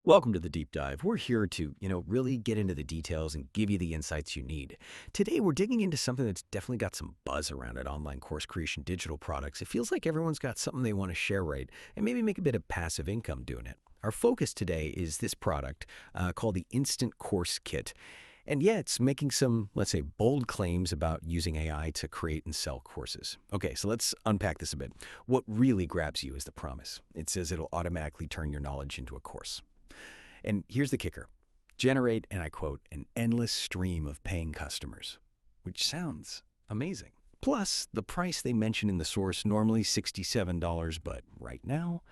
Welcome to the deep dive. We're here to, really get into the details and give you the insights you need. Today, we're digging into something that's definitely got some buzz around it, online course creation, digital products. It feels like everyone's got something they want to share, right? And maybe make a bit of passive income doing it. Our focus today is this product called the Instant Course Kit. And yeah, it's making some, let's say, bold claims about using AI to create and sell courses. Okay, so let's unpack this a bit. What really grabs you is the promise. It says it'll automatically turn your knowledge into a course. And here's the kicker. Generate, and I quote, an endless stream of paying customers, which sounds amazing. Plus, the price they mention in the source, normally $67, but right now,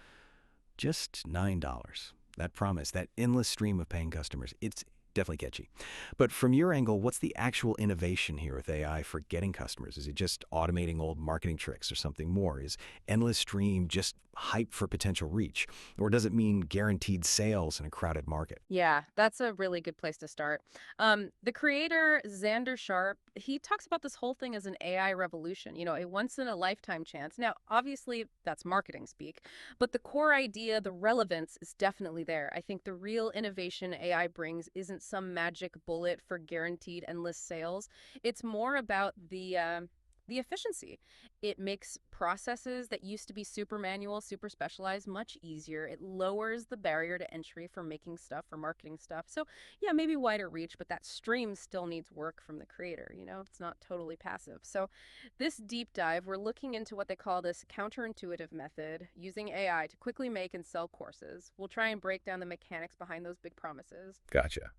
just $9. That promise, that endless stream of paying customers, it's definitely catchy. But from your angle, what's the actual innovation here with AI for getting customers? Is it just automating old marketing tricks or something more? Is endless stream just hype for potential reach? Or does it mean guaranteed sales in a crowded market? Yeah, that's a really good place to start. The creator, Xander Sharp, he talks about this whole thing as an AI revolution, a once in a lifetime chance. Now, obviously, that's marketing speak, but the core idea, the relevance is definitely there. I think the real innovation AI brings isn't some magic bullet for guaranteed endless sales. It's more about the efficiency. It makes processes that used to be super manual, super specialized, much easier. It lowers the barrier to entry for making stuff, for marketing stuff. So yeah, maybe wider reach, but that stream still needs work from the creator. It's not totally passive. So this deep dive, we're looking into what they call this counterintuitive method, using AI to quickly make and sell courses. We'll try and break down the mechanics behind those big promises. Gotcha.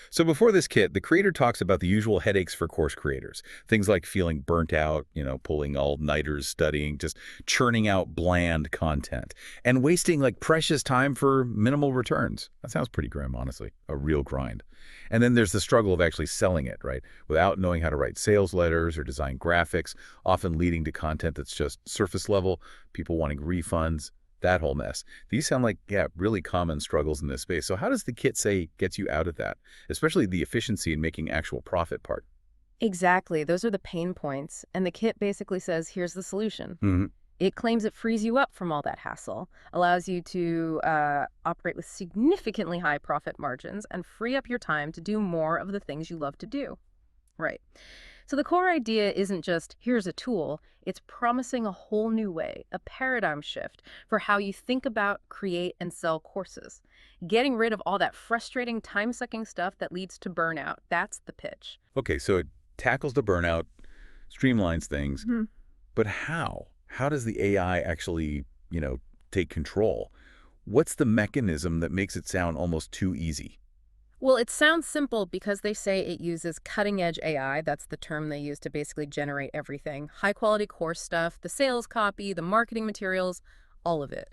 So before this kit, the creator talks about the usual headaches for course creators. Things like feeling burnt out, pulling all-nighters, studying, just churning out bland content, and wasting like precious time for minimal returns. That sounds pretty grim, honestly. A real grind. And then there's the struggle of actually selling it, right? Without knowing how to write sales letters or design graphics, often leading to content that's just surface level, people wanting refunds, that whole mess. These sound like, yeah, really common struggles in this space. So how does the kit say gets you out of that, especially the efficiency in making actual profit part? Exactly. Those are the pain points. And the kit basically says, here's the solution. Hmm. It claims it frees you up from all that hassle, allows you to operate with significantly high profit margins, and free up your time to do more of the things you love to do. Right. So the core idea isn't just, here's a tool, it's promising a whole new way, a paradigm shift for how you think about, create, and sell courses. Getting rid of all that frustrating, time-sucking stuff that leads to burnout, that's the pitch. Okay, so it tackles the burnout, streamlines things, but how? How does the AI actually, take control? What's the mechanism that makes it sound almost too easy? Well, it sounds simple because they say it uses cutting-edge AI. That's the term they use to basically generate everything. High-quality course stuff, the sales copy, the marketing materials, all of it.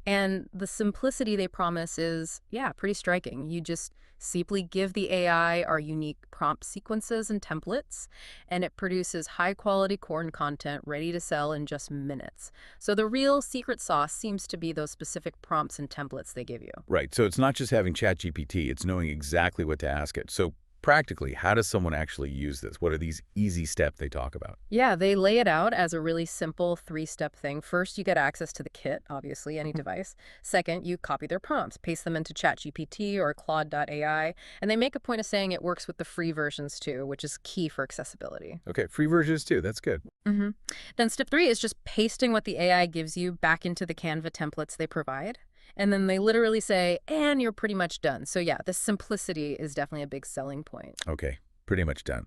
And the simplicity they promise is, yeah, pretty striking. You just simply give the AI our unique prompt sequences and templates, and it produces high-quality core content ready to sell in just minutes. So the real secret sauce seems to be those specific prompts and templates they give you. Right, so it's not just having ChatGPT, it's knowing exactly what to ask it. So practically, how does someone actually use this? What are these easy steps they talk about? Yeah, they lay it out as a really simple three-step thing. First, you get access to the kit, obviously, any device. Second, you copy their prompts, paste them into ChatGPT or Claude.ai, and they make a point of saying it works with the free versions too, which is key for accessibility. Okay, free versions too, that's good. hmm Then step three is just pasting what the AI gives you back into the Canva templates they provide. And then they literally say, and you're pretty much done. So yeah, the simplicity is definitely a big selling point. Okay, pretty much done.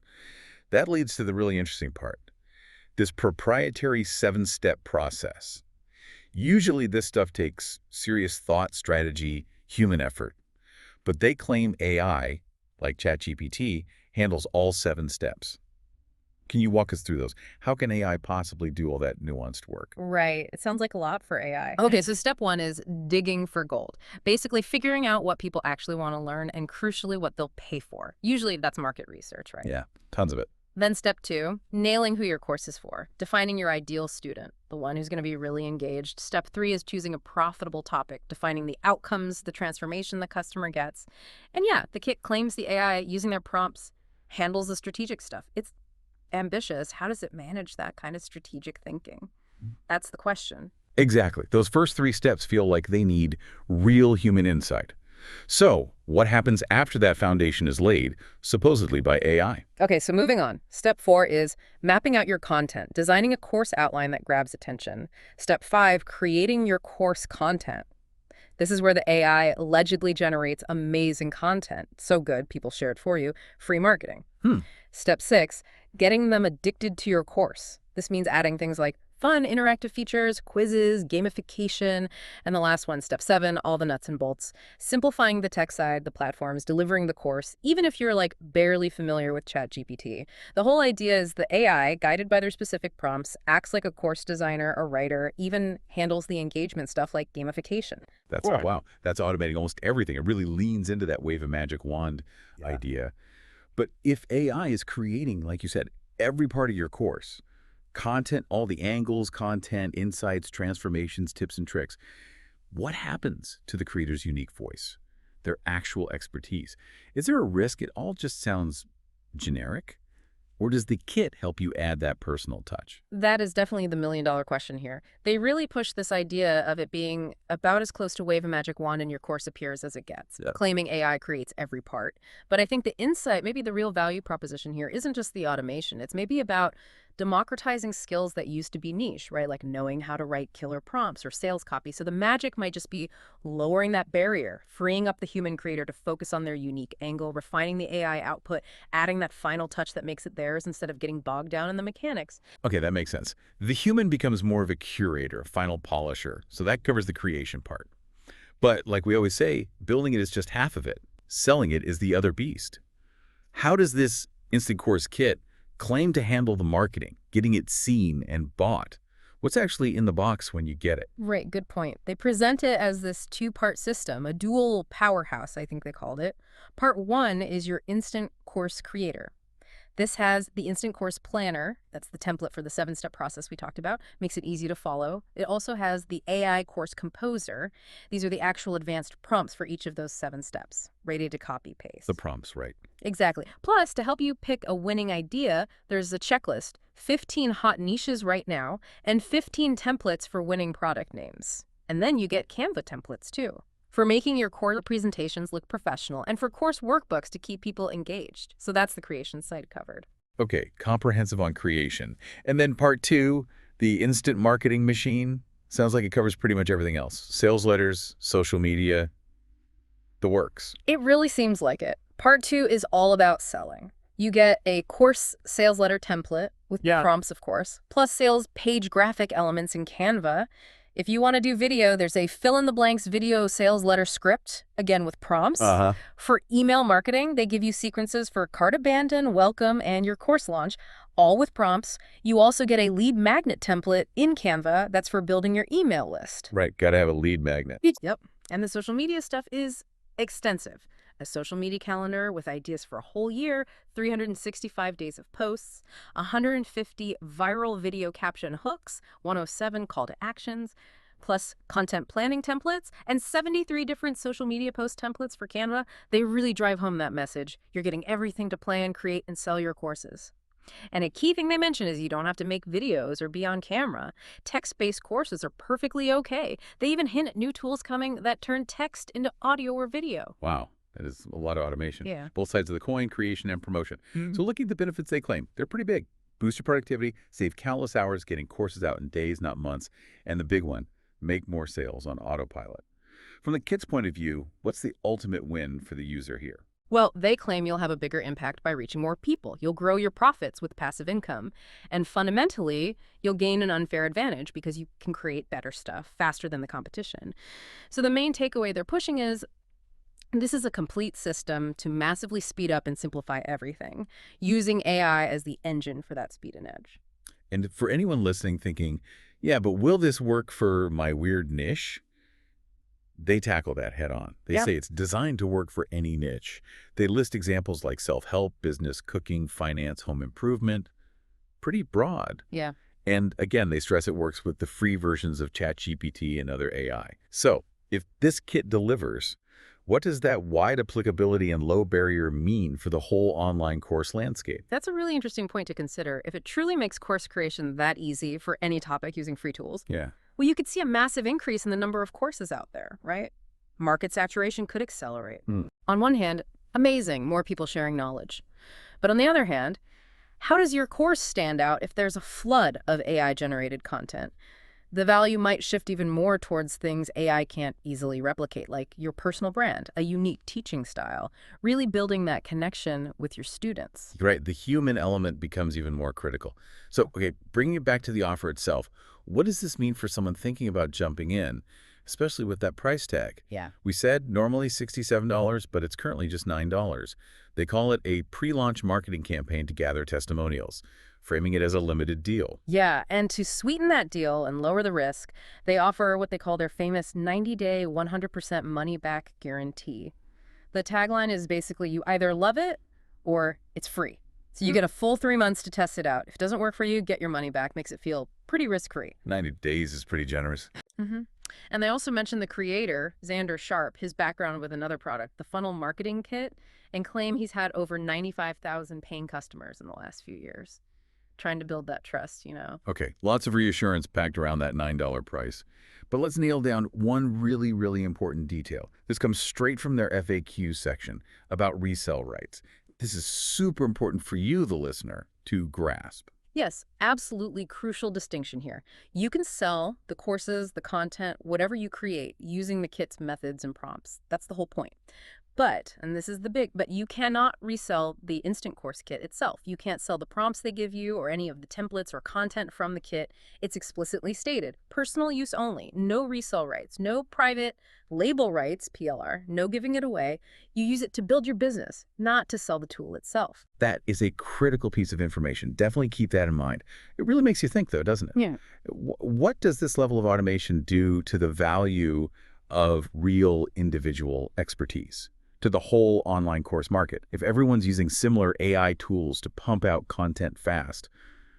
That leads to the really interesting part. This proprietary seven-step process. Usually this stuff takes serious thought, strategy, human effort. But they claim AI, like ChatGPT, handles all seven steps. Can you walk us through those? How can AI possibly do all that nuanced work? Right. It sounds like a lot for AI. Okay, so step one is digging for gold. Basically figuring out what people actually want to learn and crucially what they'll pay for. Usually that's market research, right? Yeah, tons of it. Then step two, nailing who your course is for, defining your ideal student, the one who's going to be really engaged. Step three is choosing a profitable topic, defining the outcomes, the transformation the customer gets. And yeah, the kit claims the AI using their prompts handles the strategic stuff. It's ambitious. How does it manage that kind of strategic thinking? That's the question. Exactly. Those first three steps feel like they need real human insight. So, what happens after that foundation is laid, supposedly by AI? Okay, so moving on. Step 4 is mapping out your content, designing a course outline that grabs attention. Step 5, creating your course content. This is where the AI allegedly generates amazing content. So good, people share it for you. Free marketing. Hmm. Step 6, getting them addicted to your course. This means adding things like fun interactive features, quizzes, gamification, and the last one, step 7, all the nuts and bolts. Simplifying the tech side, the platforms, delivering the course, even if you're like barely familiar with ChatGPT. The whole idea is the AI, guided by their specific prompts, acts like a course designer or writer, even handles the engagement stuff like gamification. That's wow. That's automating almost everything. It really leans into that wave of magic wand idea. But if AI is creating, like you said, every part of your course, content, all the angles, content, insights, transformations, tips, and tricks, what happens to the creator's unique voice, their actual expertise? Is there a risk it all just sounds generic? Or does the kit help you add that personal touch? That is definitely the million-dollar question here. They really push this idea of it being about as close to wave a magic wand in your course appears as it gets, claiming AI creates every part. But I think the insight, maybe the real value proposition here, isn't just the automation. It's maybe about democratizing skills that used to be niche, right? Like knowing how to write killer prompts or sales copy. So the magic might just be lowering that barrier, freeing up the human creator to focus on their unique angle, refining the AI output, adding that final touch that makes it theirs instead of getting bogged down in the mechanics. Okay, that makes sense. The human becomes more of a curator, a final polisher, so that covers the creation part. But like we always say, building it is just half of it. Selling it is the other beast. How does this Instant Course kit claim to handle the marketing, getting it seen and bought? What's actually in the box when you get it? Right, good point. They present it as this two-part system, a dual powerhouse, I think they called it. Part 1 is your Instant Course Creator. This has the Instant Course Planner, that's the template for the 7-step process we talked about, makes it easy to follow. It also has the AI Course Composer. These are the actual advanced prompts for each of those 7 steps, ready to copy paste. The prompts, right? Exactly. Plus, to help you pick a winning idea, there's a checklist, 15 hot niches right now, and 15 templates for winning product names. And then you get Canva templates too, for making your core presentations look professional, and for course workbooks to keep people engaged. So that's the creation side covered. Okay, comprehensive on creation. And then part 2, the instant marketing machine. Sounds like it covers pretty much everything else. Sales letters, social media, the works. It really seems like it. Part 2 is all about selling. You get a course sales letter template with prompts, of course, plus sales page graphic elements in Canva. If you want to do video, there's a fill-in-the-blanks video sales letter script, again with prompts. For email marketing, they give you sequences for cart abandon, welcome, and your course launch, all with prompts. You also get a lead magnet template in Canva that's for building your email list. Right, got to have a lead magnet. Yep, and the social media stuff is extensive. A social media calendar with ideas for a whole year, 365 days of posts, 150 viral video caption hooks, 107 call to actions, plus content planning templates, and 73 different social media post templates for Canva. They really drive home that message. You're getting everything to plan, create, and sell your courses. And a key thing they mention is you don't have to make videos or be on camera. Text-based courses are perfectly okay. They even hint at new tools coming that turn text into audio or video. Wow. That is a lot of automation. Yeah. Both sides of the coin, creation and promotion. So looking at the benefits they claim, they're pretty big. Boost your productivity, save countless hours getting courses out in days, not months. And the big one, make more sales on autopilot. From the kit's point of view, what's the ultimate win for the user here? Well, they claim you'll have a bigger impact by reaching more people. You'll grow your profits with passive income. And fundamentally, you'll gain an unfair advantage because you can create better stuff faster than the competition. So the main takeaway they're pushing is this is a complete system to massively speed up and simplify everything, using AI as the engine for that speed and edge. And for anyone listening thinking, yeah, but will this work for my weird niche? They tackle that head on. They say it's designed to work for any niche. They list examples like self-help, business, cooking, finance, home improvement. Pretty broad. Yeah. And again, they stress it works with the free versions of ChatGPT and other AI. So if this kit delivers, what does that wide applicability and low barrier mean for the whole online course landscape? That's a really interesting point to consider. If it truly makes course creation that easy for any topic using free tools, well, you could see a massive increase in the number of courses out there, right? Market saturation could accelerate. Hmm. On one hand, amazing, more people sharing knowledge. But on the other hand, how does your course stand out if there's a flood of AI-generated content? The value might shift even more towards things AI can't easily replicate, like your personal brand, a unique teaching style, really building that connection with your students. Right, the human element becomes even more critical. So, okay, bringing it back to the offer itself, what does this mean for someone thinking about jumping in, especially with that price tag? Yeah. We said normally $67, but it's currently just $9. They call it a pre-launch marketing campaign to gather testimonials, framing it as a limited deal. Yeah, and to sweeten that deal and lower the risk, they offer what they call their famous 90-day, 100% money-back guarantee. The tagline is basically you either love it or it's free. So you get a full 3 months to test it out. If it doesn't work for you, get your money back. Makes it feel pretty risk-free. 90 days is pretty generous. hmm And they also mentioned the creator, Xander Sharp, his background with another product, the Funnel Marketing Kit, and claim he's had over 95,000 paying customers in the last few years. Trying to build that trust. Okay, lots of reassurance packed around that $9 price. But let's nail down one really, really important detail. This comes straight from their FAQ section about resale rights. This is super important for you, the listener, to grasp. Yes, absolutely crucial distinction here. You can sell the courses, the content, whatever you create using the kit's methods and prompts. That's the whole point. But, and this is the big, but you cannot resell the instant course kit itself. You can't sell the prompts they give you or any of the templates or content from the kit. It's explicitly stated, personal use only, no resale rights, no private label rights, PLR, no giving it away. You use it to build your business, not to sell the tool itself. That is a critical piece of information. Definitely keep that in mind. It really makes you think, though, doesn't it? Yeah. What does this level of automation do to the value of real individual expertise, to the whole online course market? If everyone's using similar AI tools to pump out content fast,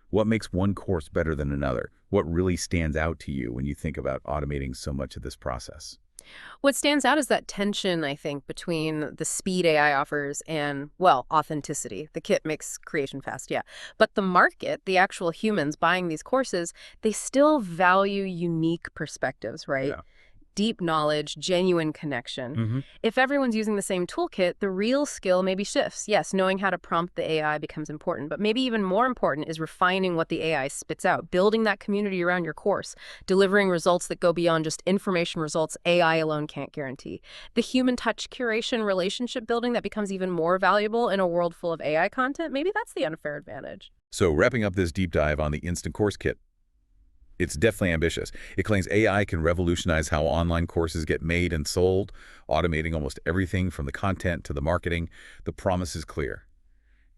what makes one course better than another? What really stands out to you when you think about automating so much of this process? What stands out is that tension, I think, between the speed AI offers and, well, authenticity. The kit makes creation fast, yeah. But the market, the actual humans buying these courses, they still value unique perspectives, right? Yeah. Deep knowledge, genuine connection. Mm-hmm. If everyone's using the same toolkit, the real skill maybe shifts. Yes, knowing how to prompt the AI becomes important, but maybe even more important is refining what the AI spits out, building that community around your course, delivering results that go beyond just information results AI alone can't guarantee. The human touch curation relationship building that becomes even more valuable in a world full of AI content, maybe that's the unfair advantage. So wrapping up this deep dive on the Instant Course Kit, it's definitely ambitious. It claims AI can revolutionize how online courses get made and sold, automating almost everything from the content to the marketing. The promise is clear.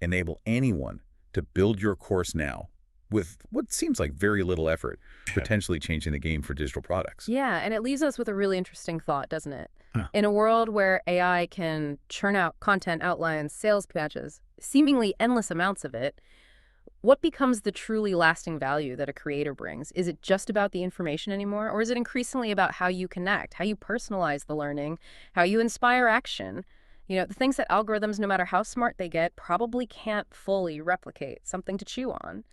Enable anyone to build your course now with what seems like very little effort, potentially changing the game for digital products. Yeah, and it leaves us with a really interesting thought, doesn't it? Huh. In a world where AI can churn out content outlines, sales patches, seemingly endless amounts of it, what becomes the truly lasting value that a creator brings? Is it just about the information anymore? Or is it increasingly about how you connect, how you personalize the learning, how you inspire action? The things that algorithms, no matter how smart they get, probably can't fully replicate, something to chew on.